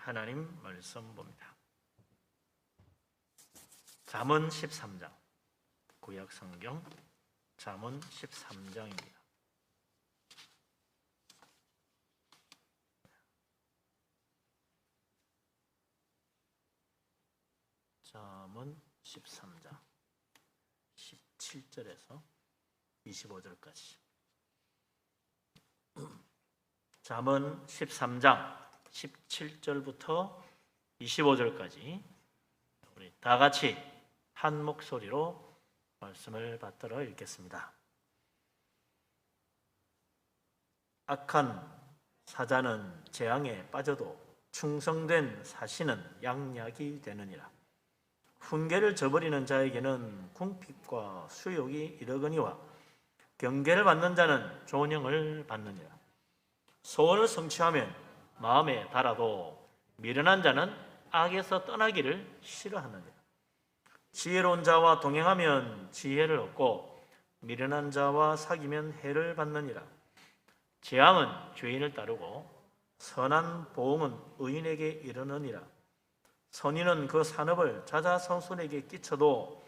하나님 말씀 봅니다. 잠언 13장, 구약 성경 잠언 13장입니다. 잠언 13장 17절에서 25절까지. 잠언 13장 17절부터 25절까지 우리 다 같이 한 목소리로 말씀을 받들어 읽겠습니다. 악한 사자는 재앙에 빠져도 충성된 사신은 양약이 되느니라. 훈계를 저버리는 자에게는 궁핍과 수욕이 이르거니와 경계를 받는 자는 존영을 받느니라. 소원을 성취하면 마음에 달아도 미련한 자는 악에서 떠나기를 싫어하느니라. 지혜로운 자와 동행하면 지혜를 얻고 미련한 자와 사귀면 해를 받느니라. 재앙은 죄인을 따르고 선한 보응은 의인에게 이르느니라. 선인은 그 산업을 자자손손에게 끼쳐도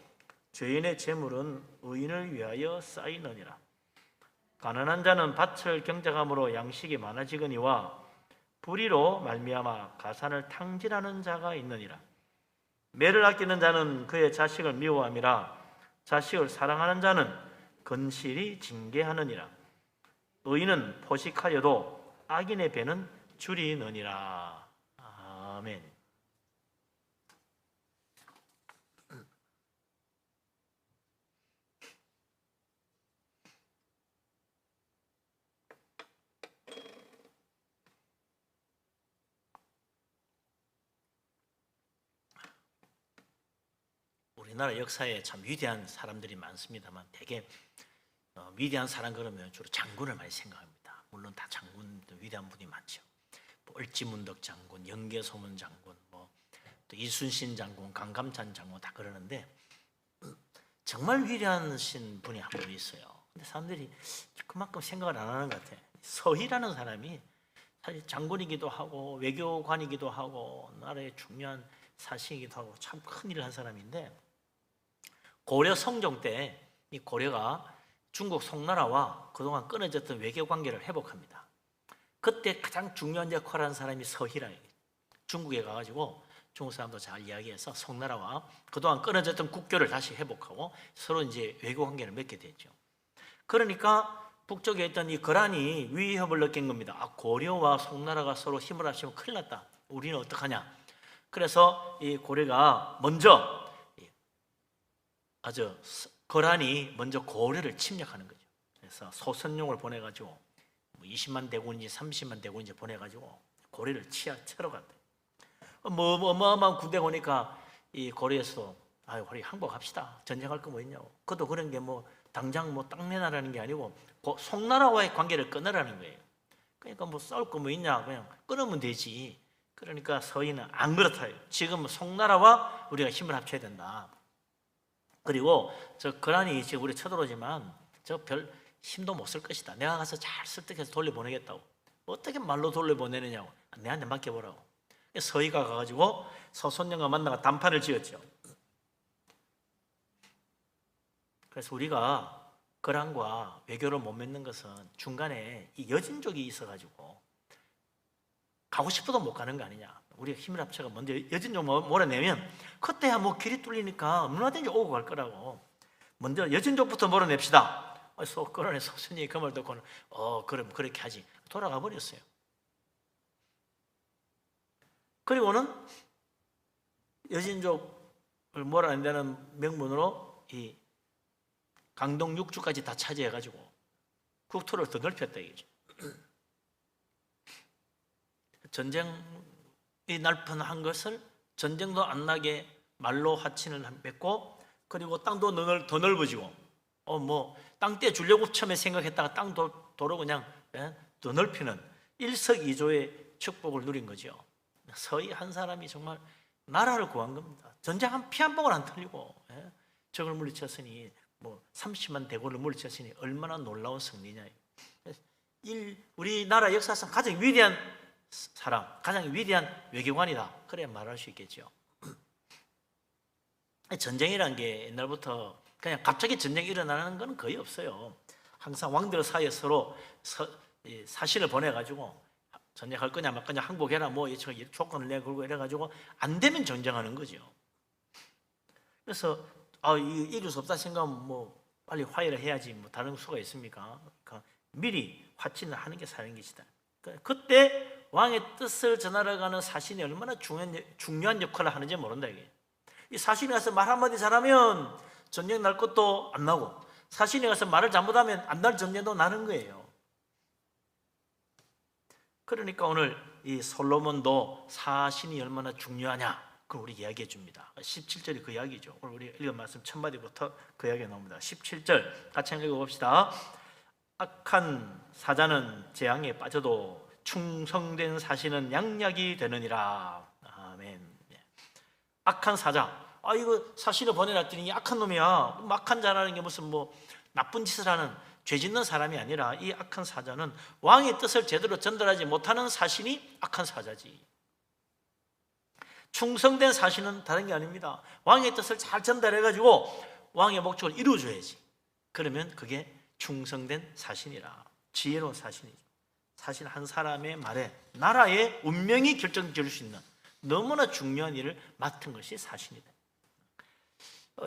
죄인의 재물은 의인을 위하여 쌓이느니라. 가난한 자는 밭을 경작함으로 양식이 많아지거니와 불의로 말미암아 가산을 탕진하는 자가 있느니라. 매를 아끼는 자는 그의 자식을 미워함이라. 자식을 사랑하는 자는 건실히 징계하느니라. 의인은 포식하여도 악인의 배는 줄이느니라. 아멘. 우리나라 역사에 참 위대한 사람들이 많습니다만 대개 위대한 사람 그러면 주로 장군을 많이 생각합니다. 물론 다 장군도 위대한 분이 많죠. 을지문덕 장군, 영계소문 장군, 또 이순신 장군, 강감찬 장군 다 그러는데 정말 위대하신 분이 한 분 있어요. 근데 사람들이 그만큼 생각을 안 하는 것 같아요. 서희라는 사람이 사실 장군이기도 하고 외교관이기도 하고 나라의 중요한 사신이기도 하고 참 큰 일을 한 사람인데, 고려 성종 때 이 고려가 중국 송나라와 그동안 끊어졌던 외교 관계를 회복합니다. 그때 가장 중요한 역할을 한 사람이 서희라. 중국에 가가지고 중국 사람도 잘 이야기해서 송나라와 그동안 끊어졌던 국교를 다시 회복하고 서로 이제 외교 관계를 맺게 됐죠. 그러니까 북쪽에 있던 이 거란이 위협을 느낀 겁니다. 고려와 송나라가 서로 힘을 합치면 큰일 났다. 우리는 어떡하냐. 그래서 이 고려가 먼저 거란이 먼저 고려를 침략하는 거죠. 그래서 소선용을 보내가지고 20만 대군인지 30만 대군인지 보내가지고 고려를 치러 갔대. 어마어마한 군대가 오니까 이 고려에서 우리 항복합시다. 전쟁할 거 뭐 있냐고. 그것도 그런 게 당장 땅 내놔라는 게 아니고 송나라와의 관계를 끊으라는 거예요. 그러니까 싸울 거 뭐 있냐, 그냥 끊으면 되지. 그러니까 서희는 안 그렇다. 지금 송나라와 우리가 힘을 합쳐야 된다. 그리고 거란이 지금 우리 쳐들어오지만 별 힘도 못 쓸 것이다. 내가 가서 잘 설득해서 돌려보내겠다고. 어떻게 말로 돌려보내느냐고. 내한테 맡겨보라고. 서희가 가가지고 서손영과 만나가 단판을 지었죠. 그래서 우리가 거란과 외교를 못 맺는 것은 중간에 이 여진족이 있어가지고 가고 싶어도 못 가는 거 아니냐. 우리가 힘을 합쳐가 먼저 여진족 몰아내면 그때야 길이 뚫리니까 얼마든지 오고 갈 거라고. 먼저 여진족부터 몰아냅시다. 거란의 소선이 그 말 듣고는 그럼 그렇게 하지. 돌아가 버렸어요. 그리고는 여진족을 몰아낸다는 명분으로 이 강동 6주까지 다 차지해가지고 국토를 더 넓혔다 이거죠. 전쟁이 날뻔한 것을 전쟁도 안 나게 말로 하친을 맺고, 그리고 땅도 더 넓어지고, 땅떼 주려고 처음에 생각했다가 땅도 도로 그냥 더 넓히는 일석이조의 축복을 누린 거죠. 서희 한 사람이 정말 나라를 구한 겁니다. 전쟁 피 한 방울 안 틀리고 적을 물리쳤으니 30만 대군을 물리쳤으니 얼마나 놀라운 승리냐. 우리나라 역사상 가장 위대한 사람, 가장 위대한 외교관이다. 그래야 말할 수 있겠죠. 전쟁이란 게 옛날부터 그냥 갑자기 전쟁이 일어나는 건 거의 없어요. 항상 왕들 사이에 서로 사신을 보내가지고 전쟁할 거냐 말 거냐 항복해라 뭐 조건을 내걸고 이래가지고 안 되면 전쟁하는 거죠. 그래서 이길 수 없다 생각하면 뭐 빨리 화해를 해야지 뭐 다른 수가 있습니까? 그러니까 미리 화친을 하는 게 사는 것이다. 그때 왕의 뜻을 전하러 가는 사신이 얼마나 중요한 역할을 하는지 모른다 이게. 이 사신이 가서 말 한마디 잘하면 전쟁 날 것도 안 나고, 사신이 가서 말을 잘못하면 안 날 전쟁도 나는 거예요. 그러니까 오늘 이 솔로몬도 사신이 얼마나 중요하냐, 그걸 우리 이야기해 줍니다. 17절이 그 이야기죠. 오늘 우리 읽은 말씀 첫 마디부터 그 이야기가 나옵니다. 17절 같이 읽어봅시다. 악한 사자는 재앙에 빠져도 충성된 사신은 양약이 되느니라. 아멘. 악한 사자, 이거 사신을 보내놨더니 악한 놈이야. 악한 자라는 게 무슨 뭐 나쁜 짓을 하는 죄 짓는 사람이 아니라, 이 악한 사자는 왕의 뜻을 제대로 전달하지 못하는 사신이 악한 사자지. 충성된 사신은 다른 게 아닙니다. 왕의 뜻을 잘 전달해가지고 왕의 목적을 이루어줘야지. 그러면 그게 충성된 사신이라. 지혜로운 사신이죠. 사실 한 사람의 말에 나라의 운명이 결정될 수 있는 너무나 중요한 일을 맡은 것이 사신이다.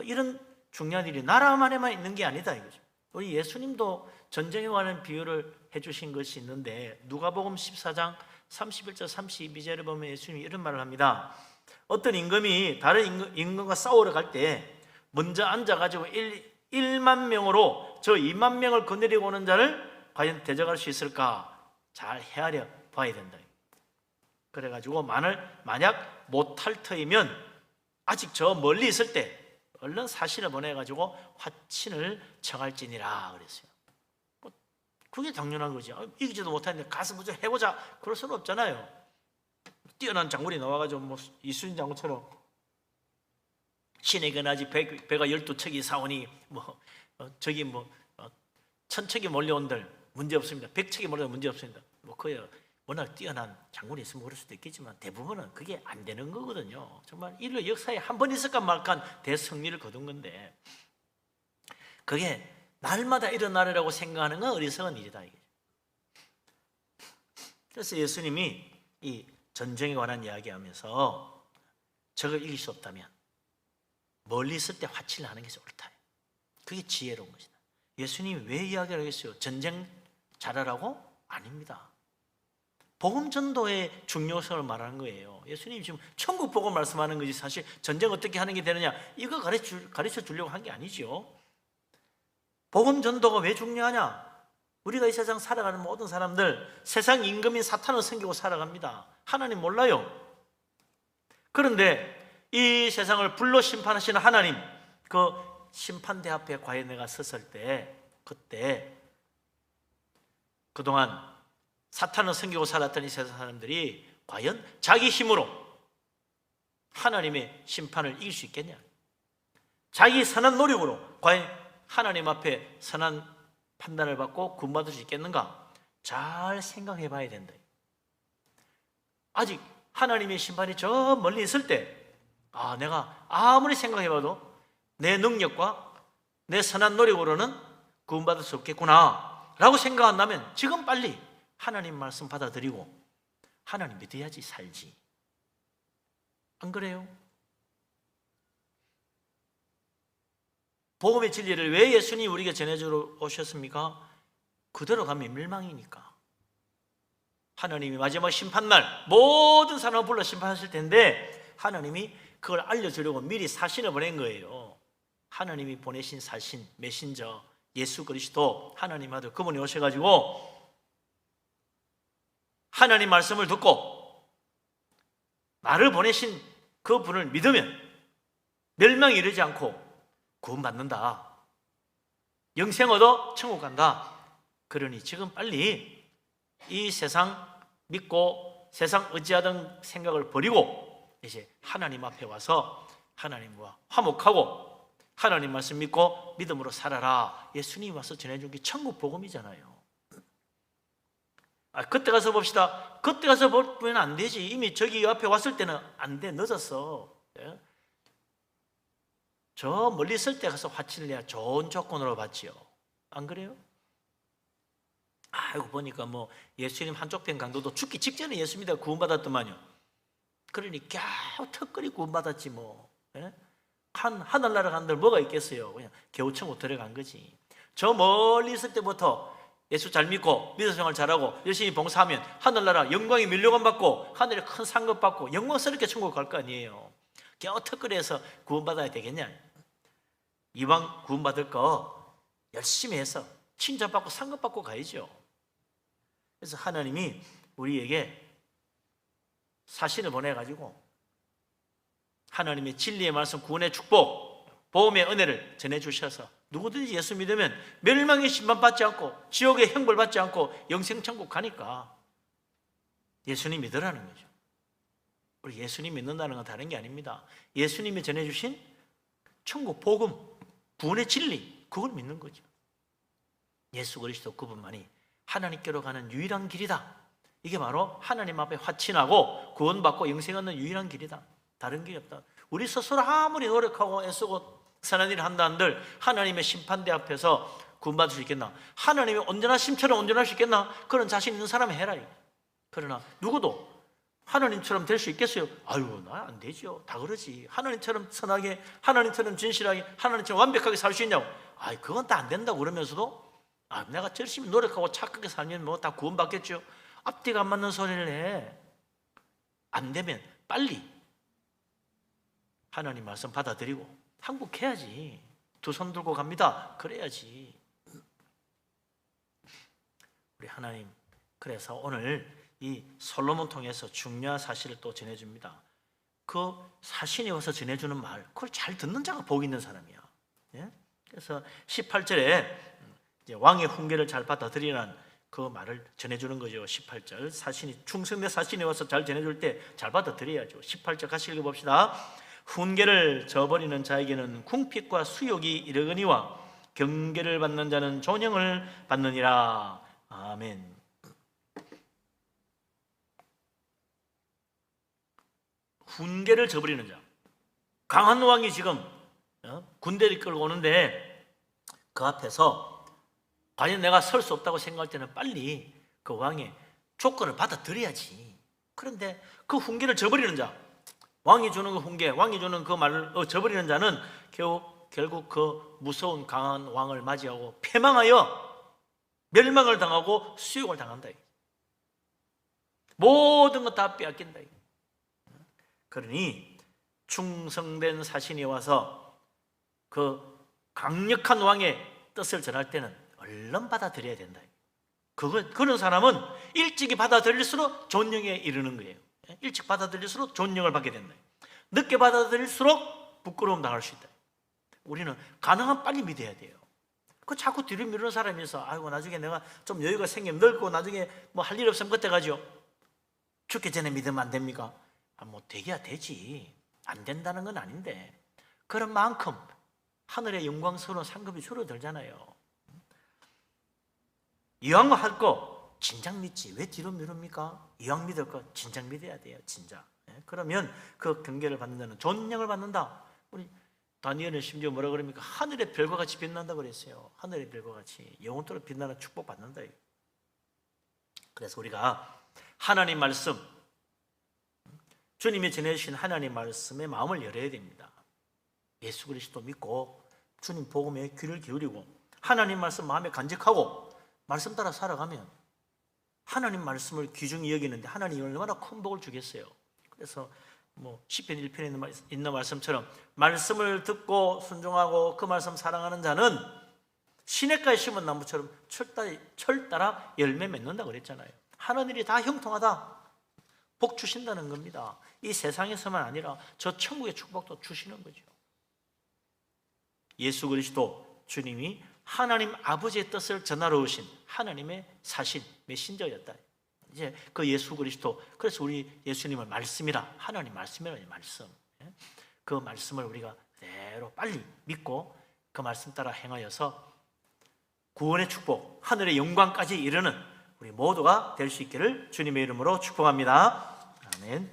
이런 중요한 일이 나라만에만 있는 게 아니다 이거죠. 우리 예수님도 전쟁에 관한 비유를 해주신 것이 있는데, 누가복음 14장 31절 32절에 보면 예수님이 이런 말을 합니다. 어떤 임금이 다른 임금과 싸우러 갈 때 먼저 앉아가지고 1만 명으로 저 2만 명을 거느리고 오는 자를 과연 대적할 수 있을까? 잘 헤아려 봐야 된다. 그래가지고 만약 못할 터이면 아직 저 멀리 있을 때 얼른 사신을 보내가지고 화친을 청할지니라 그랬어요. 그게 당연한 거죠. 이기지도 못하는데 가서 먼저 해보자, 그럴 수는 없잖아요. 뛰어난 장군이 나와가지고 뭐 이순신 장군처럼 신에게 나지 배가 12척이 사오니 저기 천척이 몰려온들 문제 없습니다. 100척이 몰려온 문제 없습니다. 그야 워낙 뛰어난 장군이 있으면 그럴 수도 있겠지만 대부분은 그게 안 되는 거거든요. 정말 인류 역사에 한 번 있을까 말까 대승리를 거둔 건데, 그게 날마다 일어나리라고 생각하는 건 어리석은 일이다 이게. 그래서 예수님이 이 전쟁에 관한 이야기하면서 저걸 이길 수 없다면 멀리 있을 때 화친을 하는 게 옳다. 그게 지혜로운 것이다. 예수님이 왜 이야기를 하겠어요? 전쟁 잘하라고? 아닙니다. 복음 전도의 중요성을 말하는 거예요. 예수님이 지금 천국 복음 말씀하는 거지, 사실 전쟁 어떻게 하는 게 되느냐 이거 가르쳐 주려고 한 게 아니죠. 복음 전도가 왜 중요하냐? 우리가 이 세상 살아가는 모든 사람들 세상 임금인 사탄을 섬기고 살아갑니다. 하나님 몰라요. 그런데 이 세상을 불로 심판하시는 하나님, 그 심판대 앞에 과연 내가 섰을 때, 그때 그동안 사탄을 섬기고 살았던 이 세상 사람들이 과연 자기 힘으로 하나님의 심판을 이길 수 있겠냐? 자기 선한 노력으로 과연 하나님 앞에 선한 판단을 받고 구원받을 수 있겠는가? 잘 생각해 봐야 된다. 아직 하나님의 심판이 저 멀리 있을 때, 내가 아무리 생각해 봐도 내 능력과 내 선한 노력으로는 구원받을 수 없겠구나 라고 생각한다면 지금 빨리 하나님 말씀 받아들이고 하나님 믿어야지 살지. 안 그래요? 복음의 진리를 왜 예수님이 우리에게 전해주러 오셨습니까? 그대로 가면 멸망이니까. 하나님이 마지막 심판날 모든 사람을 불러 심판하실 텐데, 하나님이 그걸 알려주려고 미리 사신을 보낸 거예요. 하나님이 보내신 사신, 메신저 예수 그리스도 하나님 아들, 그분이 오셔가지고 하나님 말씀을 듣고 나를 보내신 그 분을 믿으면 멸망에 이르지 않고 구원받는다. 영생 얻어 천국 간다. 그러니 지금 빨리 이 세상 믿고 세상 의지하던 생각을 버리고 이제 하나님 앞에 와서 하나님과 화목하고 하나님 말씀 믿고 믿음으로 살아라. 예수님이 와서 전해준 게 천국 복음이잖아요. 그때 가서 봅시다. 그때 가서 보면 안 되지. 이미 저기 앞에 왔을 때는 안 돼. 늦었어. 예? 저 멀리 있을 때 가서 화친을 내야 좋은 조건으로 받지요. 안 그래요? 아이고 보니까 뭐 예수님 한쪽 편 강도도 죽기 직전에 예수 믿어 구원받았더만요. 그러니 겨우 턱걸이 구원받았지 뭐. 예? 하늘나라 간들 뭐가 있겠어요. 그냥 겨우 천국 들어간 거지. 저 멀리 있을 때부터 예수 잘 믿고 믿음 생활 잘하고 열심히 봉사하면 하늘나라 영광이 밀려감 받고 하늘에 큰 상급 받고 영광스럽게 천국 갈 거 아니에요. 겨우 턱걸이해서 구원받아야 되겠냐. 이왕 구원받을 거 열심히 해서 칭찬받고 상급 받고 가야죠. 그래서 하나님이 우리에게 사신을 보내가지고 하나님의 진리의 말씀, 구원의 축복, 보험의 은혜를 전해주셔서 누구든지 예수 믿으면 멸망의 심판받지 않고 지옥의 형벌받지 않고 영생천국 가니까 예수님 믿으라는 거죠. 우리 예수님 믿는다는 건 다른 게 아닙니다. 예수님이 전해주신 천국 복음, 구원의 진리, 그걸 믿는 거죠. 예수 그리스도 그분만이 하나님께로 가는 유일한 길이다. 이게 바로 하나님 앞에 화친하고 구원받고 영생 얻는 유일한 길이다. 다른 길이 없다. 우리 스스로 아무리 노력하고 애쓰고 선한 일을 한다 한들 하나님의 심판대 앞에서 구원받을 수 있겠나? 하나님이 온전하심처럼 온전할 수 있겠나? 그런 자신 있는 사람이 해라. 그러나 누구도 하나님처럼 될 수 있겠어요? 아유, 나 안 되죠. 다 그러지. 하나님처럼 선하게, 하나님처럼 진실하게, 하나님처럼 완벽하게 살 수 있냐고. 아이, 그건 다 안 된다고 그러면서도 내가 열심히 노력하고 착하게 살면 뭐 다 구원받겠죠. 앞뒤가 안 맞는 소리를 해. 안 되면 빨리 하나님 말씀 받아들이고 항복해야지. 두 손 들고 갑니다. 그래야지. 우리 하나님, 그래서 오늘 이 솔로몬 통해서 중요한 사실을 또 전해줍니다. 그 사신이 와서 전해주는 말, 그걸 잘 듣는 자가 복 있는 사람이야. 예? 그래서 18절에 이제 왕의 훈계를 잘 받아들이라는 그 말을 전해주는 거죠. 18절 사신이 충성된 사신이 와서 잘 전해줄 때 잘 받아들여야죠. 18절 같이 읽어봅시다. 훈계를 저버리는 자에게는 궁핍과 수욕이 이르거니와 경계를 받는 자는 존영을 받느니라. 아멘. 훈계를 저버리는 자, 강한 왕이 지금 군대를 끌고 오는데 그 앞에서 과연 내가 설 수 없다고 생각할 때는 빨리 그 왕의 조건을 받아들여야지. 그런데 그 훈계를 저버리는 자, 왕이 주는 그 훈계, 왕이 주는 그 말을 저버리는 자는 결국 그 무서운 강한 왕을 맞이하고 패망하여 멸망을 당하고 수욕을 당한다. 모든 것 다 빼앗긴다. 그러니 충성된 사신이 와서 그 강력한 왕의 뜻을 전할 때는 얼른 받아들여야 된다. 그런 사람은 일찍이 받아들일수록 존영에 이르는 거예요. 일찍 받아들일수록 존영을 받게 된다. 늦게 받아들일수록 부끄러움 당할 수 있다. 우리는 가능한 빨리 믿어야 돼요. 그 자꾸 뒤로 미루는 사람이 있어. 아이고, 나중에 내가 좀 여유가 생기면 늙고 나중에 뭐 할 일 없으면 그때 가죠. 죽기 전에 믿으면 안 됩니까? 뭐 되기야 되지. 안 된다는 건 아닌데 그런 만큼 하늘의 영광스러운 상급이 줄어들잖아요. 이왕 할 거 진작 믿지 왜 뒤로 미룹니까? 이왕 믿을 거 진작 믿어야 돼요. 진작. 그러면 그 경계를 받는 자는 존영을 받는다. 우리 다니엘은 심지어 뭐라 그럽니까? 하늘의 별과 같이 빛난다 그랬어요. 하늘의 별과 같이 영원토록 빛나는 축복 받는다. 그래서 우리가 하나님 말씀, 주님이 전해주신 하나님 말씀에 마음을 열어야 됩니다. 예수 그리스도 믿고 주님 복음에 귀를 기울이고 하나님 말씀 마음에 간직하고 말씀 따라 살아가면 하나님 말씀을 귀중히 여기는데 하나님이 얼마나 큰 복을 주겠어요. 그래서 뭐 시편 1편에 있는 말씀처럼 말씀을 듣고 순종하고 그 말씀 사랑하는 자는 시냇가에 심은 나무처럼 철 따라 열매 맺는다 그랬잖아요. 하나님이 다 형통하다. 복 주신다는 겁니다. 이 세상에서만 아니라 저 천국의 축복도 주시는 거죠. 예수 그리스도 주님이 하나님 아버지의 뜻을 전하러 오신 하나님의 사신 메신저였다. 이제 그 예수 그리스도, 그래서 우리 예수님을 말씀이라, 하나님 말씀이라, 말씀. 그 말씀을 우리가 그대로 빨리 믿고 그 말씀 따라 행하여서 구원의 축복, 하늘의 영광까지 이르는 우리 모두가 될 수 있기를 주님의 이름으로 축복합니다. 아멘.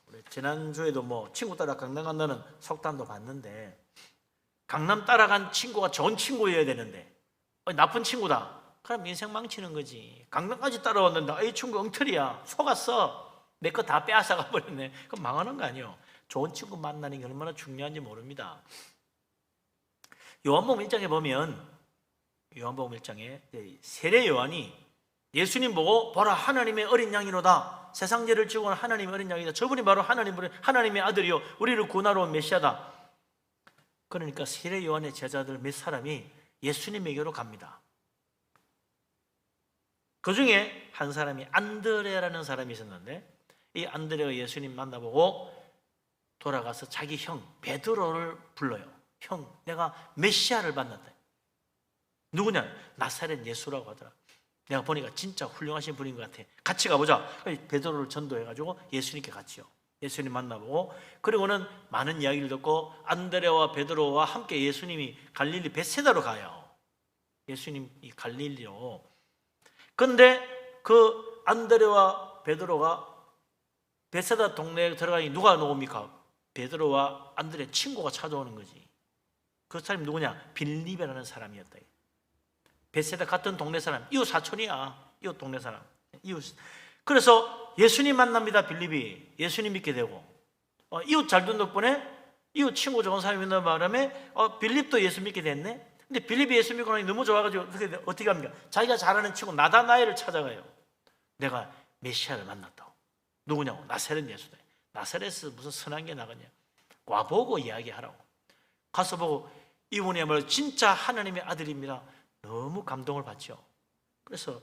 우리 지난주에도 뭐 친구 따라 강남 간다는 속담도 봤는데, 강남 따라간 친구가 좋은 친구여야 되는데 나쁜 친구다, 그럼 인생 망치는 거지. 강남까지 따라왔는데 이 친구 엉터리야, 속았어, 내 거 다 빼앗아가 버렸네, 그럼 망하는 거 아니에요. 좋은 친구 만나는 게 얼마나 중요한지 모릅니다. 요한복음 1장에 보면, 요한복음 1장에 세례 요한이 예수님 보고 보라 하나님의 어린 양이로다, 세상 죄를 지고 온 하나님의 어린 양이다, 저분이 바로 하나님의 아들이요 우리를 구원하러 온 메시아다. 그러니까 세례 요한의 제자들 몇 사람이 예수님에게로 갑니다. 그 중에 한 사람이 안드레라는 사람이 있었는데, 이 안드레가 예수님 만나보고 돌아가서 자기 형 베드로를 불러요. 형, 내가 메시아를 만났다. 누구냐? 나사렛 예수라고 하더라. 내가 보니까 진짜 훌륭하신 분인 것 같아, 같이 가보자. 베드로를 전도해가지고 예수님께 갔지요. 예수님 만나보고, 그리고는 많은 이야기를 듣고 안드레와 베드로와 함께 예수님이 갈릴리 벳세다로 가요. 예수님이 갈릴리로. 근데 그 안드레와 베드로가 벳세다 동네에 들어가니 누가 나옵니까? 베드로와 안드레 친구가 찾아오는 거지. 그 사람이 누구냐? 빌립이라는 사람이었다. 벳세다 같은 동네 사람, 이웃 사촌이야. 이웃 동네 사람, 이웃. 그래서 예수님 만납니다. 빌립이 예수님 믿게 되고, 이웃 잘 둔 덕분에 이웃 친구 좋은 사람이 있는 바람에 빌립도 예수 믿게 됐네. 근데 빌립이 예수 믿고 나니 너무 좋아가지고 어떻게 합니까? 자기가 잘 아는 친구 나다나엘을 찾아가요. 내가 메시아를 만났다고. 누구냐고? 나사렛 예수다. 나사렛에서 무슨 선한 게 나가냐? 와보고 이야기하라고. 가서 보고 이분이야말로 진짜 하나님의 아들입니다. 너무 감동을 받죠. 그래서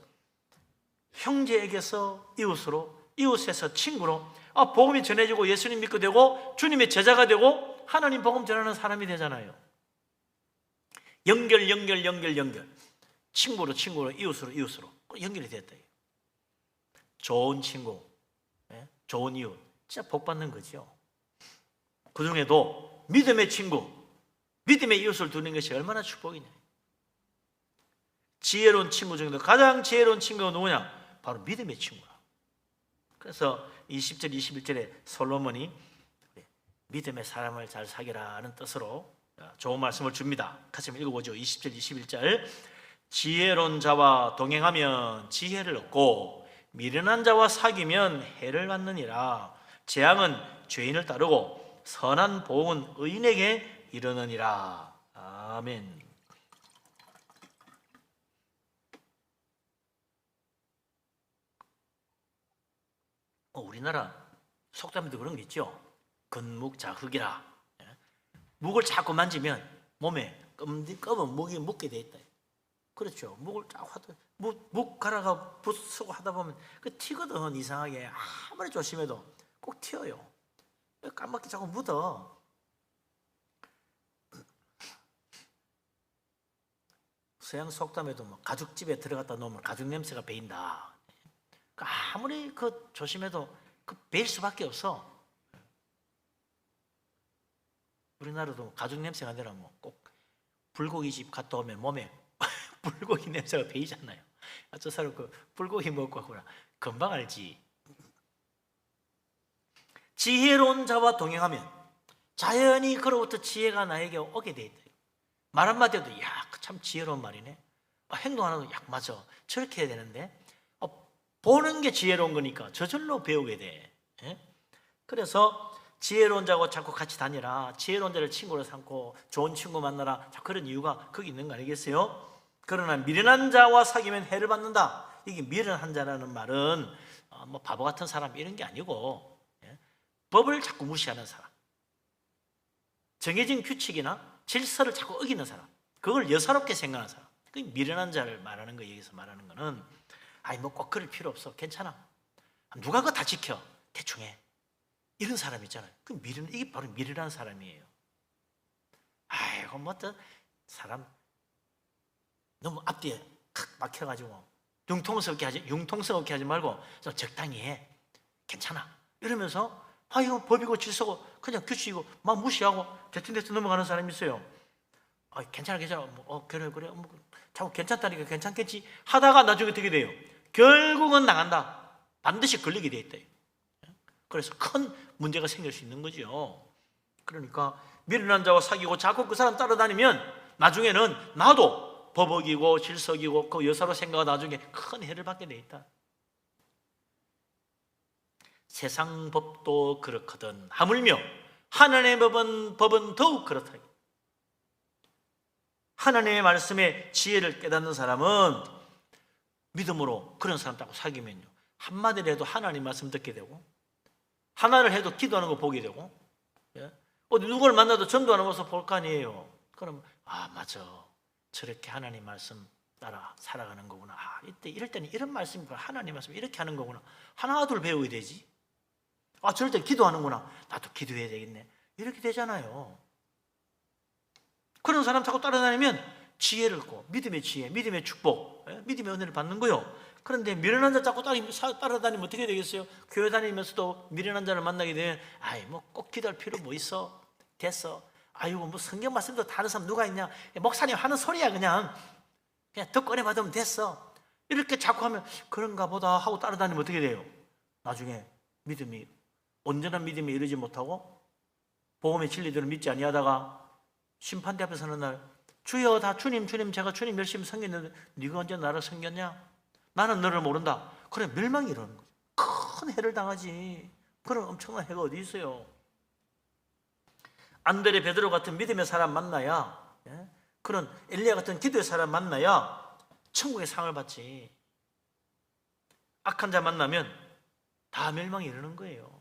형제에게서 이웃으로, 이웃에서 친구로, 복음이 전해지고 예수님 믿게 되고 주님의 제자가 되고 하나님 복음 전하는 사람이 되잖아요. 연결. 친구로 이웃으로 연결이 됐다. 좋은 친구, 좋은 이웃, 진짜 복 받는 거죠. 그 중에도 믿음의 친구, 믿음의 이웃을 두는 것이 얼마나 축복이냐. 지혜로운 친구 중에도 가장 지혜로운 친구가 누구냐? 바로 믿음의 친구야. 그래서 20절 21절에 솔로몬이 믿음의 사람을 잘 사귀라는 뜻으로 좋은 말씀을 줍니다. 같이 한번 읽어보죠. 20절 21절. 지혜로운 자와 동행하면 지혜를 얻고 미련한 자와 사귀면 해를 받느니라. 재앙은 죄인을 따르고 선한 보응은 의인에게 이르느니라. 아멘. 우리나라 속담에도 그런 게 있죠. 근묵자흑이라. 묵을 자꾸 만지면 몸에 검은 묵이 묻게 돼 있다. 그렇죠. 묵을 자꾸 하다, 묵 갈아가 부수고 하다 보면 그 튀거든. 이상하게 아무리 조심해도 꼭 튀어요. 까맣게 자꾸 묻어. 서양 속담에도 뭐 가죽집에 들어갔다 놓으면 가죽 냄새가 배인다. 아무리 조심해도 배일 수밖에 없어. 우리나라도 가죽 냄새가 나면 꼭 불고기 집 갔다 오면 몸에 불고기 냄새가 배이잖아요. 저 사람 불고기 먹고 하구나. 금방 알지. 지혜로운 자와 동행하면 자연히 그로부터 지혜가 나에게 오게 돼 있다. 말 한마디도 참 지혜로운 말이네. 행동 하나도 맞아. 저렇게 해야 되는데. 보는 게 지혜로운 거니까 저절로 배우게 돼. 그래서 지혜로운 자하고 자꾸 같이 다니라. 지혜로운 자를 친구로 삼고 좋은 친구 만나라. 그런 이유가 거기 있는 거 아니겠어요? 그러나 미련한 자와 사귀면 해를 받는다. 이게 미련한 자라는 말은 뭐 바보 같은 사람 이런 게 아니고, 법을 자꾸 무시하는 사람, 정해진 규칙이나 질서를 자꾸 어기는 사람, 그걸 여사롭게 생각하는 사람, 그 미련한 자를 말하는 거. 여기서 말하는 거는 뭐 꼭 그럴 필요 없어, 괜찮아, 누가 그거 다 지켜, 대충 해, 이런 사람 있잖아요. 이게 바로 미련한 사람이에요. 사람 너무 앞뒤에 칵 막혀가지고 융통스럽게 하지 말고 좀 적당히 해, 괜찮아, 이러면서 이거 법이고 질서고 그냥 규칙이고 막 무시하고 대충 넘어가는 사람이 있어요. 괜찮아 그래 자꾸 괜찮다니까 괜찮겠지 하다가 나중에 어떻게 돼요? 결국은 나간다. 반드시 걸리게 돼 있다. 그래서 큰 문제가 생길 수 있는 거죠. 그러니까 미련한 자와 사귀고 자꾸 그 사람 따라다니면 나중에는 나도 버벅이고 질석이고 그 여사로 생각하고 나중에 큰 해를 받게 돼 있다. 세상 법도 그렇거든 하물며 하나님의 법은 더욱 그렇다. 하나님의 말씀에 지혜를 깨닫는 사람은 믿음으로 그런 사람 따고 사귀면요, 한마디를 해도 하나님 말씀 듣게 되고, 하나를 해도 기도하는 거 보게 되고, 어디 누구를 만나도 전도하는 모습 볼 거 아니에요. 그럼 맞아, 저렇게 하나님 말씀 따라 살아가는 거구나. 이럴 때는 이런 말씀이고 하나님 말씀 이렇게 하는 거구나. 하나 둘 배워야 되지. 저럴 때 기도하는구나. 나도 기도해야 되겠네. 이렇게 되잖아요. 그런 사람 자꾸 따라다니면 지혜를 얻고, 믿음의 지혜, 믿음의 축복, 믿음의 은혜를 받는 거요. 그런데 미련한 자 자꾸 따라다니면 어떻게 되겠어요? 교회 다니면서도 미련한 자를 만나게 되면 뭐 꼭 기도할 필요 뭐 있어? 됐어. 아이고 뭐 성경 말씀도 다른 사람 누가 있냐? 목사님 하는 소리야. 그냥 듣고 은혜 받으면 됐어. 이렇게 자꾸 하면 그런가 보다 하고 따라다니면 어떻게 돼요? 나중에 믿음이, 온전한 믿음에 이르지 못하고 복음의 진리들을 믿지 아니하다가 심판대 앞에 서는 날, 주여 다 주님 제가 주님 열심히 섬겼는데 네가 언제 나를 섬겼냐? 나는 너를 모른다. 그래, 멸망이 이러는 거죠. 큰 해를 당하지. 그런 엄청난 해가 어디 있어요? 안드레, 베드로 같은 믿음의 사람 만나야, 그런 엘리야 같은 기도의 사람 만나야 천국의 상을 받지. 악한 자 만나면 다 멸망이 이르는 거예요.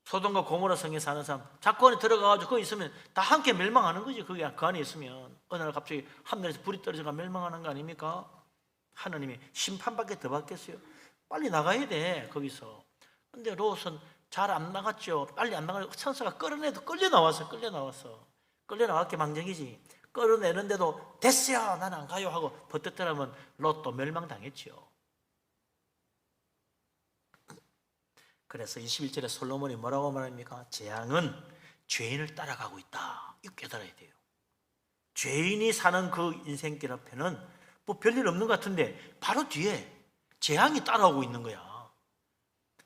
소돔과 고모라 성에 사는 사람 자꾸 안에 들어가가지고 거기 있으면 다 함께 멸망하는 거지. 그게 그 안에 있으면 어느 날 갑자기 하늘에서 불이 떨어져가 멸망하는 거 아닙니까? 하나님이 심판밖에 더 받겠어요? 빨리 나가야 돼 거기서. 근데 롯은 잘 안 나갔죠. 빨리 안 나가고 천사가 끌어내도 끌려 나왔게 망정이지. 끌어내는데도 됐어요, 나는 안 가요 하고 버텼더라면 롯도 멸망당했죠. 그래서 21절에 솔로몬이 뭐라고 말합니까? 재앙은 죄인을 따라가고 있다. 이거 깨달아야 돼요. 죄인이 사는 그 인생길 앞에는 뭐 별일 없는 것 같은데 바로 뒤에 재앙이 따라오고 있는 거야.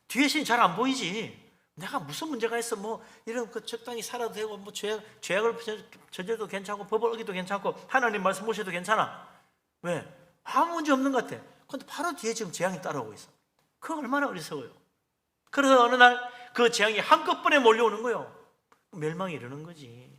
뒤에 신이 잘 안 보이지. 내가 무슨 문제가 있어? 뭐 이런 적당히 살아도 되고, 뭐 죄악을 저질러도 괜찮고 법을 어기도 괜찮고 하나님 말씀 모셔도 괜찮아. 왜? 아무 문제 없는 것 같아. 그런데 바로 뒤에 지금 재앙이 따라오고 있어. 그거 얼마나 어리석어요. 그래서 어느 날 그 재앙이 한꺼번에 몰려오는 거예요. 멸망이 이르는 거지.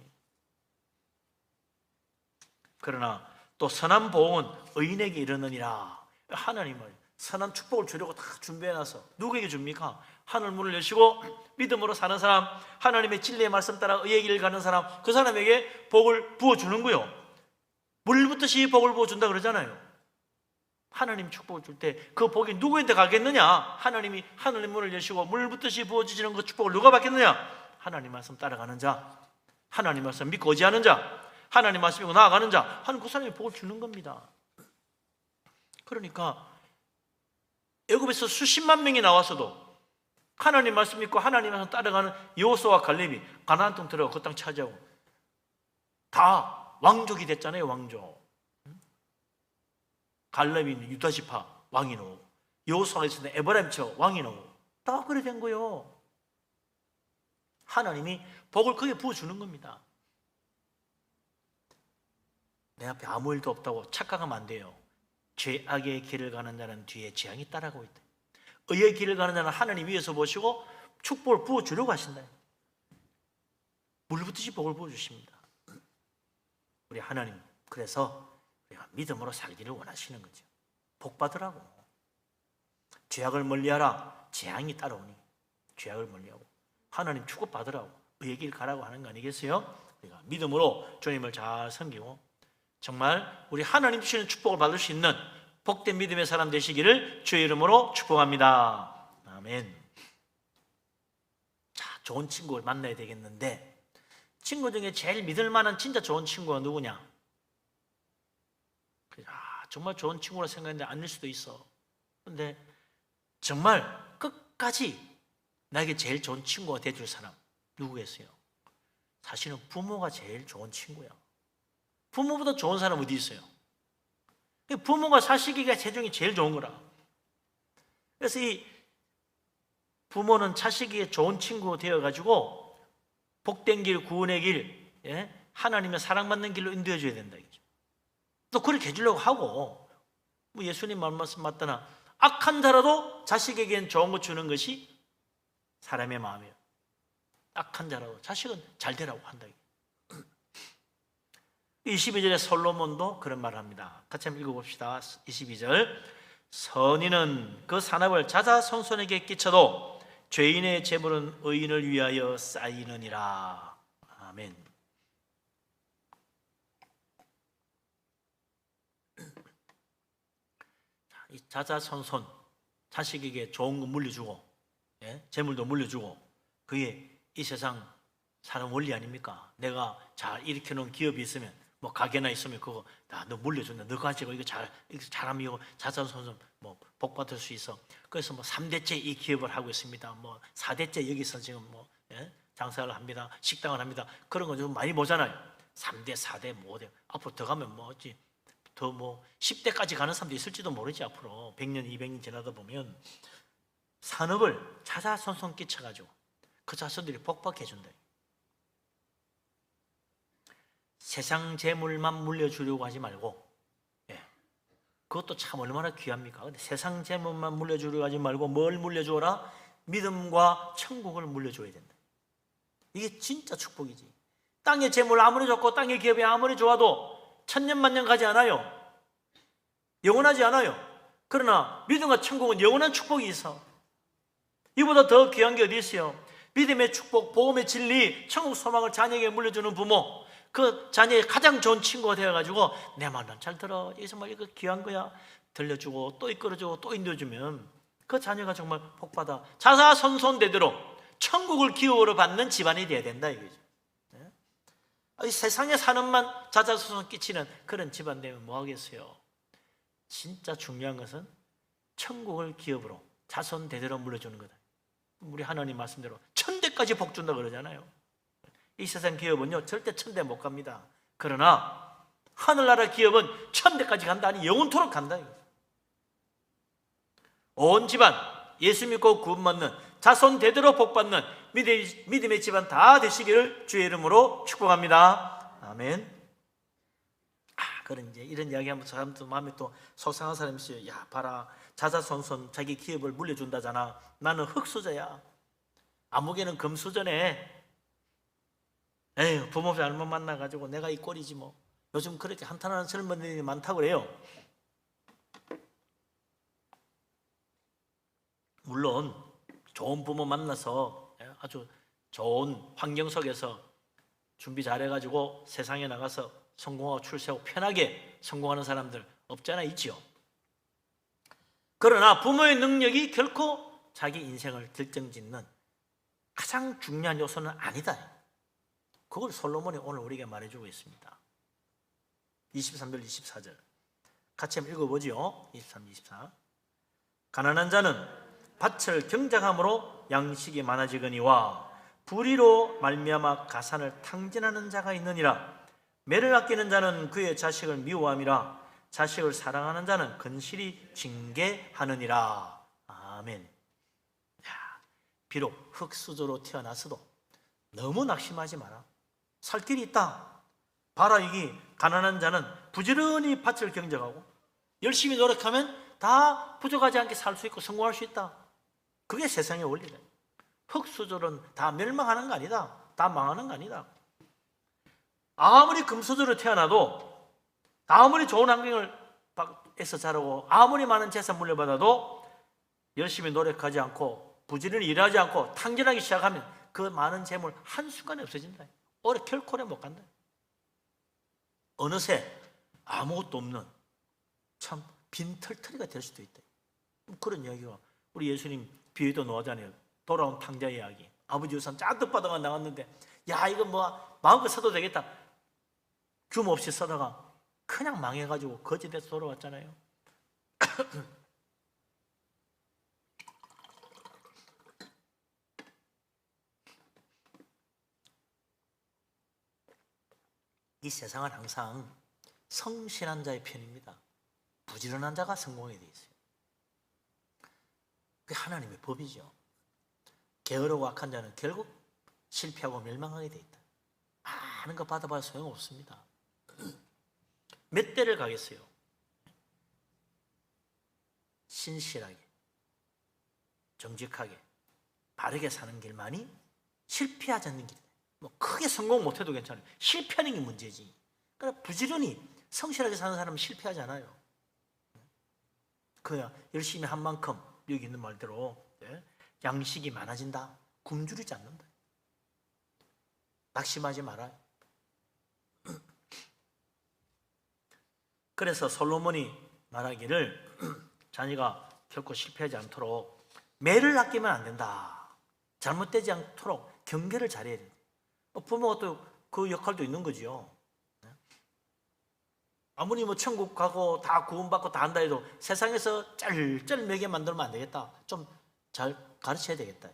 그러나 또 선한 보응은 의인에게 이르느니라. 하나님은 선한 축복을 주려고 다 준비해놔서 누구에게 줍니까? 하늘 문을 여시고 믿음으로 사는 사람, 하나님의 진리의 말씀 따라 의의 길을 가는 사람, 그 사람에게 복을 부어주는 거예요. 물 붓듯이 복을 부어준다 그러잖아요. 하나님 축복을 줄 때 그 복이 누구한테 가겠느냐? 하나님이 하늘의 문을 여시고 물 붓듯이 부어주시는 그 축복을 누가 받겠느냐? 하나님 말씀 따라가는 자, 하나님 말씀 믿고 의지하는 자, 하나님 말씀 믿고 나아가는 자, 하는 그 사람이 복을 주는 겁니다. 그러니까 애굽에서 수십만 명이 나왔어도 하나님 말씀 믿고 하나님 말씀 따라가는 여호수아와 갈렙이 가나안 땅 들어가 그 땅 차지하고 다 왕족이 됐잖아요. 왕족. 갈렙이 유다 지파 왕이 나오고, 여호수아가 있을 때 에브라임 지파 왕이 나오고, 다 그래 된 거예요. 하나님이 복을 거기에 부어주는 겁니다. 내 앞에 아무 일도 없다고 착각하면 안 돼요. 죄악의 길을 가는 자는 뒤에 재앙이 따라가고 있다. 의의 길을 가는 자는 하나님 위에서 보시고 축복을 부어주려고 하신다. 물 붓듯이 복을 부어주십니다. 우리 하나님, 그래서 우리가 믿음으로 살기를 원하시는 거죠. 복 받으라고. 죄악을 멀리하라. 재앙이 따라오니 죄악을 멀리하고 하나님 축복 받으라고, 의의 길 가라고 하는 거 아니겠어요? 우리가 믿음으로 주님을 잘 섬기고 정말 우리 하나님 주시는 축복을 받을 수 있는 복된 믿음의 사람 되시기를 주의 이름으로 축복합니다. 아멘. 자, 좋은 친구를 만나야 되겠는데 친구 중에 제일 믿을 만한 진짜 좋은 친구가 누구냐? 정말 좋은 친구라 생각했는데 아닐 수도 있어. 그런데 정말 끝까지 나에게 제일 좋은 친구가 돼줄 사람 누구겠어요? 사실은 부모가 제일 좋은 친구야. 부모보다 좋은 사람 어디 있어요? 부모가 사시기가 세상에 제일 좋은 거라. 그래서 이 부모는 자식에게 좋은 친구 되어가지고 복된 길, 구원의 길, 하나님의 사랑받는 길로 인도해 줘야 된다. 또 그렇게 해주려고 하고, 뭐 예수님 말씀 맞다나 악한 자라도 자식에겐 좋은 거 주는 것이 사람의 마음이에요. 악한 자라도 자식은 잘 되라고 한다. 22절에 솔로몬도 그런 말을 합니다. 같이 한번 읽어봅시다. 22절. 선인은 그 산업을 자자손손에게 끼쳐도 죄인의 재물은 의인을 위하여 쌓이느니라. 아멘. 이 자자손손, 자식에게 좋은 거 물려주고, 재물도 물려주고, 그게 이 세상 사람 원리 아닙니까? 내가 잘 일으켜놓은 기업이 있으면, 뭐 가게나 있으면 그거 너 물려준다. 너 가지고 이거 잘하면 이거 자자손손 뭐 복 받을 수 있어. 그래서 뭐 3대째 이 기업을 하고 있습니다. 뭐 4대째 여기서 지금 뭐 장사를 합니다. 식당을 합니다. 그런 거 좀 많이 보잖아요. 3대, 4대, 뭐 5대. 앞으로 더 가면 뭐 어찌 더 뭐 10대까지 가는 사람도 있을지도 모르지. 앞으로 100년, 200년 지나다 보면 산업을 자자손손 끼쳐가지고 그 자손들이 복받게 해준다. 세상 재물만 물려주려고 하지 말고, 그것도 참 얼마나 귀합니까? 근데 세상 재물만 물려주려고 하지 말고 뭘 물려주어라? 믿음과 천국을 물려줘야 된다. 이게 진짜 축복이지. 땅의 재물 아무리 좋고 땅의 기업이 아무리 좋아도 천년만년 가지 않아요. 영원하지 않아요. 그러나 믿음과 천국은 영원한 축복이 있어. 이보다 더 귀한 게 어디 있어요? 믿음의 축복, 복음의 진리, 천국 소망을 자녀에게 물려주는 부모, 그 자녀의 가장 좋은 친구가 되어가지고 내 말은 잘 들어, 이게 정말 이거 귀한 거야 들려주고 또 이끌어주고 또 인도해주면 그 자녀가 정말 복받아 자자손손대대로 천국을 기업으로 받는 집안이 돼야 된다 이거죠. 이 세상에 사는만 자자손손 끼치는 그런 집안 되면 뭐 하겠어요? 진짜 중요한 것은 천국을 기업으로 자손 대대로 물려주는 거다. 우리 하나님 말씀대로 천대까지 복 준다 그러잖아요. 이 세상 기업은요 절대 천대 못 갑니다. 그러나 하늘나라 기업은 천대까지 간다. 아니 영원토록 간다. 온 집안 예수 믿고 구원받는 자손 대대로 복받는 믿음의 집안 다 되시기를 주의 이름으로 축복합니다. 아멘. 그런 이제 이런 이야기하면 사람도 마음에 또 속상한 사람이 있어요. 야 봐라, 자자손손 자기 기업을 물려준다잖아. 나는 흙수저야. 아무개는 금수저네. 에휴, 부모 잘못 만나가지고 내가 이 꼴이지 뭐. 요즘 그렇게 한탄하는 젊은이들이 많다고 그래요. 물론 좋은 부모 만나서 아주 좋은 환경 속에서 준비 잘해가지고 세상에 나가서 성공하고 출세하고 편하게 성공하는 사람들 없잖아, 있지요. 그러나 부모의 능력이 결코 자기 인생을 결정짓는 가장 중요한 요소는 아니다. 그걸 솔로몬이 오늘 우리에게 말해주고 있습니다. 23절 24절 같이 한번 읽어보죠. 23, 24. 가난한 자는 밭을 경작함으로 양식이 많아지거니와 불의로 말미암아 가산을 탕진하는 자가 있느니라. 매를 아끼는 자는 그의 자식을 미워함이라. 자식을 사랑하는 자는 근실히 징계하느니라. 아멘. 비록 흙수저로 태어났어도 너무 낙심하지 마라. 살 길이 있다. 봐라, 이게 가난한 자는 부지런히 밭을 경작하고 열심히 노력하면 다 부족하지 않게 살 수 있고 성공할 수 있다. 그게 세상의 원리다. 흙수저는 다 멸망하는 거 아니다. 다 망하는 거 아니다. 아무리 금수저로 태어나도, 아무리 좋은 환경에서 자라고, 아무리 많은 재산 물려받아도 열심히 노력하지 않고 부지런히 일하지 않고 탕진하기 시작하면 그 많은 재물 한순간에 없어진다. 결코 오래 못 간다. 어느새 아무것도 없는 참 빈털터리가 될 수도 있다. 그런 이야기가 우리 예수님 비유도 나오잖아요. 돌아온 탕자 이야기. 아버지 유산 잔뜩 받아가 나왔는데 야 이거 뭐 마음껏 써도 되겠다. 규모 없이 써다가 그냥 망해가지고 거지돼서 돌아왔잖아요. 이 세상은 항상 성실한 자의 편입니다. 부지런한 자가 성공하게 돼 있어요. 그게 하나님의 법이죠. 게으르고 악한 자는 결국 실패하고 멸망하게 돼 있다. 많은 거 받아봐야 소용없습니다. 몇 대를 가겠어요? 신실하게, 정직하게, 바르게 사는 길만이 실패하지 않는 길이다. 뭐 크게 성공 못해도 괜찮아요. 실패하는 게 문제지. 그러니까 부지런히 성실하게 사는 사람은 실패하지 않아요. 그냥 열심히 한 만큼 여기 있는 말대로 양식이 많아진다. 굶주리지 않는다. 낙심하지 말아요. 그래서 솔로몬이 말하기를 자녀가 결코 실패하지 않도록 매를 아끼면 안 된다. 잘못되지 않도록 경계를 잘해야 된다. 부모가 또 그 역할도 있는 거죠. 아무리 뭐 천국 가고 다 구원받고 다 한다 해도 세상에서 짤짤매게 만들면 안 되겠다. 좀 잘 가르쳐야 되겠다.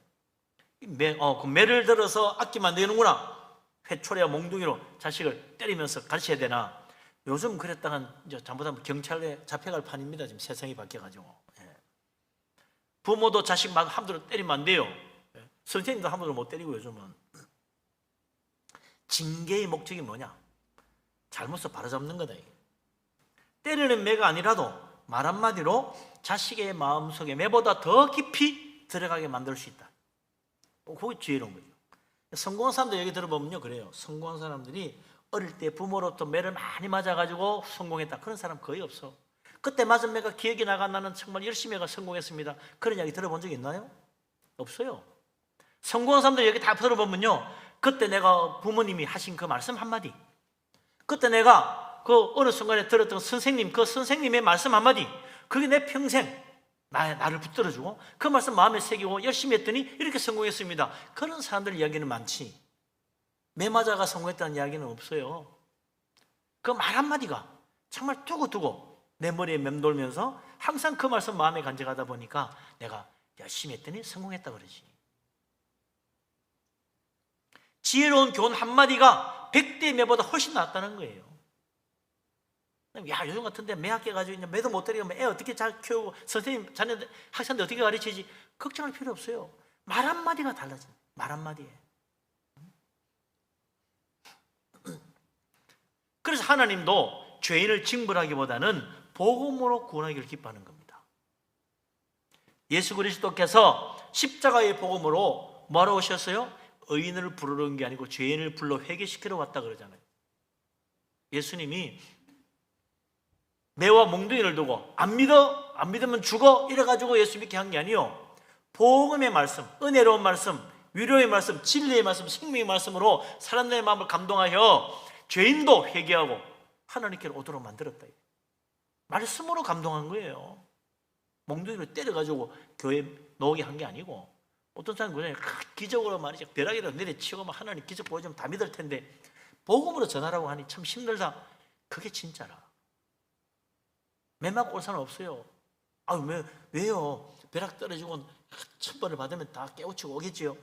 그 매를 들어서 아끼면 안 되는구나. 회초리와 몽둥이로 자식을 때리면서 가르쳐야 되나. 요즘 그랬다간 이제 잘못하면 경찰에 잡혀갈 판입니다. 지금 세상이 바뀌어가지고. 부모도 자식 막 함부로 때리면 안 돼요. 선생님도 함부로 못 때리고 요즘은. 징계의 목적이 뭐냐? 잘못을 바로잡는 거다. 이게. 때리는 매가 아니라도 말 한마디로 자식의 마음속에 매보다 더 깊이 들어가게 만들 수 있다. 그게 지혜로운 거죠. 성공한 사람들 얘기 들어보면요 그래요. 성공한 사람들이 어릴 때 부모로부터 매를 많이 맞아가지고 성공했다. 그런 사람 거의 없어. 그때 맞은 매가 기억이 나가 나는 정말 열심히 해가 성공했습니다. 그런 이야기 들어본 적 있나요? 없어요. 성공한 사람들 얘기 다 들어보면요 그때 내가 부모님이 하신 그 말씀 한마디, 그때 내가 그 어느 순간에 들었던 선생님, 그 선생님의 말씀 한마디, 그게 내 평생 나를 붙들어주고 그 말씀 마음에 새기고 열심히 했더니 이렇게 성공했습니다. 그런 사람들 이야기는 많지 매 맞아가 성공했다는 이야기는 없어요. 그 말 한마디가 정말 두고두고 내 머리에 맴돌면서 항상 그 말씀 마음에 간직하다 보니까 내가 열심히 했더니 성공했다 그러지. 지혜로운 교훈 한마디가 100대 매보다 훨씬 낫다는 거예요. 야, 요즘 같은데 매 아껴가지고 이제 매도 못 때리고 애 어떻게 잘 키우고 선생님, 자녀들, 학생들 어떻게 가르치지? 걱정할 필요 없어요. 말 한마디가 달라진다. 말 한마디에. 그래서 하나님도 죄인을 징벌하기보다는 복음으로 구원하기를 기뻐하는 겁니다. 예수 그리스도께서 십자가의 복음으로 뭐하러 오셨어요? 의인을 부르는 게 아니고 죄인을 불러 회개시키러 왔다 그러잖아요. 예수님이 매와 몽둥이를 두고 안 믿으면 죽어 이래가지고 예수 믿게 한 게 아니요 복음의 말씀, 은혜로운 말씀, 위로의 말씀, 진리의 말씀, 생명의 말씀으로 사람들의 마음을 감동하여 죄인도 회개하고 하나님께로 오도록 만들었다. 말씀으로 감동한 거예요. 몽둥이로 때려가지고 교회에 나오게 한 게 아니고. 어떤 사람은 그냥 기적으로 말이죠 벼락이라도 내려치고 하나님 기적 보여주면 다 믿을 텐데 복음으로 전하라고 하니 참 힘들다. 그게 진짜라. 매 맞고 올 사람 없어요. 왜요? 벼락 떨어지고 천벌을 받으면 다 깨우치고 오겠지요.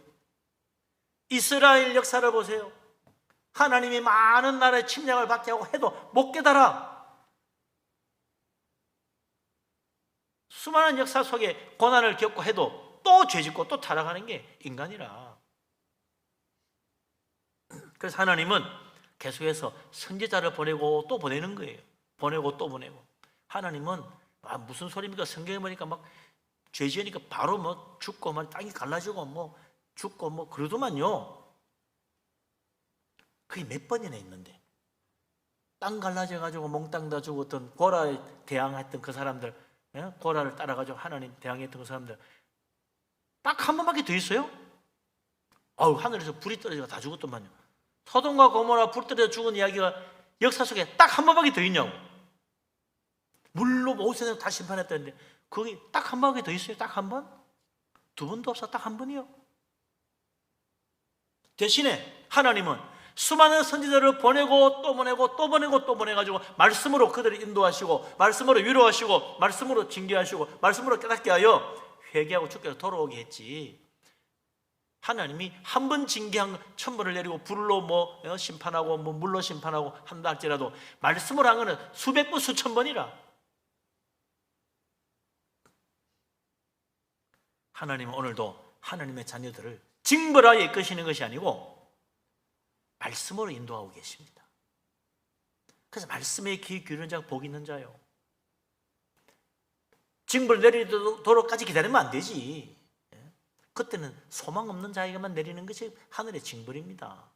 이스라엘 역사를 보세요. 하나님이 많은 나라의 침략을 받게 하고 해도 못 깨달아. 수많은 역사 속에 고난을 겪고 해도 또 죄짓고 또 타락하는 게 인간이라. 그래서 하나님은 계속해서 선지자를 보내고 또 보내는 거예요. 보내고 또 보내고. 하나님은 무슨 소리입니까? 성경에 보니까 막 죄 지으니까 바로 뭐 죽고 막 땅이 갈라지고 뭐 죽고 뭐 그러더만요. 그게 몇 번이나 있는데 땅 갈라져 가지고 몽땅 다 죽었던 고라에 대항했던 그 사람들, 고라를 따라 가지고 하나님 대항했던 그 사람들 딱 한 번밖에 더 있어요? 하늘에서 불이 떨어지고 다 죽었더만요. 소돔과 고모라 불 떨어져 죽은 이야기가 역사 속에 딱 한 번밖에 더 있냐고. 물로 온 세상 다 심판했다는데 거기 딱 한 번밖에 더 있어요? 딱 한 번? 두 번도 없어. 딱 한 번이요. 대신에 하나님은 수많은 선지자를 보내고 또 보내고 또 보내고 또 보내가지고 말씀으로 그들을 인도하시고 말씀으로 위로하시고 말씀으로 징계하시고 말씀으로 깨닫게 하여 회개하고 주께로 돌아오게 했지. 하나님이 한 번 징계한 천벌을 내리고 불로 심판하고 물로 심판하고 한다 할지라도 말씀으로 한 거는 수백 번 수천 번이라. 하나님은 오늘도 하나님의 자녀들을 징벌하여 이끄시는 것이 아니고 말씀으로 인도하고 계십니다. 그래서 말씀에 귀 기울이는 자가 복이 있는 자요. 징벌 내리도록까지 기다리면 안 되지. 그때는 소망 없는 자에게만 내리는 것이 하늘의 징벌입니다.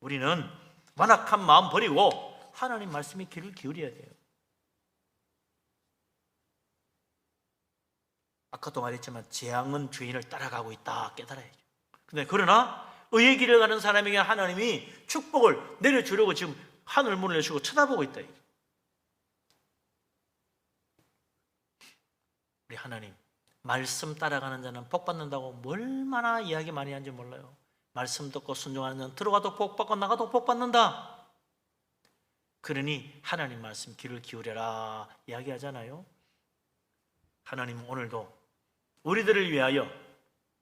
우리는 완악한 마음 버리고 하나님 말씀에 귀를 기울여야 돼요. 아까도 말했지만 재앙은 주인을 따라가고 있다 깨달아야죠. 그러나 의의 길을 가는 사람에게 하나님이 축복을 내려주려고 지금 하늘 문을 여시고 쳐다보고 있다. 우리 하나님 말씀 따라가는 자는 복 받는다고 얼마나 이야기 많이 하는지 몰라요. 말씀 듣고 순종하는 자는 들어가도 복 받고 나가도 복 받는다. 그러니 하나님 말씀 귀를 기울여라 이야기하잖아요. 하나님은 오늘도 우리들을 위하여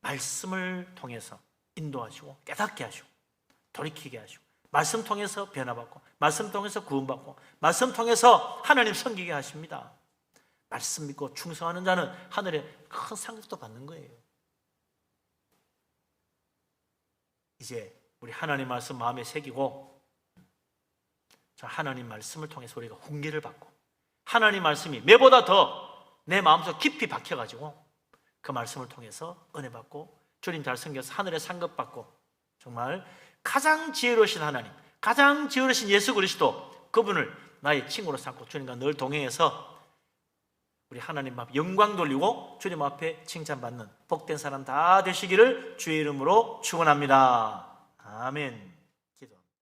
말씀을 통해서 인도하시고 깨닫게 하시고 돌이키게 하시고 말씀 통해서 변화받고 말씀 통해서 구원받고 말씀 통해서 하나님 섬기게 하십니다. 말씀 믿고 충성하는 자는 하늘에 큰 상급도 받는 거예요. 이제 우리 하나님 말씀 마음에 새기고 하나님 말씀을 통해서 우리가 훈계를 받고 하나님 말씀이 매보다 더 내 마음속 깊이 박혀가지고 그 말씀을 통해서 은혜 받고 주님 잘 섬겨서 하늘에 상급 받고 정말 가장 지혜로우신 하나님, 가장 지혜로우신 예수 그리스도 그분을 나의 친구로 삼고 주님과 늘 동행해서 우리 하나님 앞 영광 돌리고 주님 앞에 칭찬받는 복된 사람 다 되시기를 주의 이름으로 축원합니다. 아멘.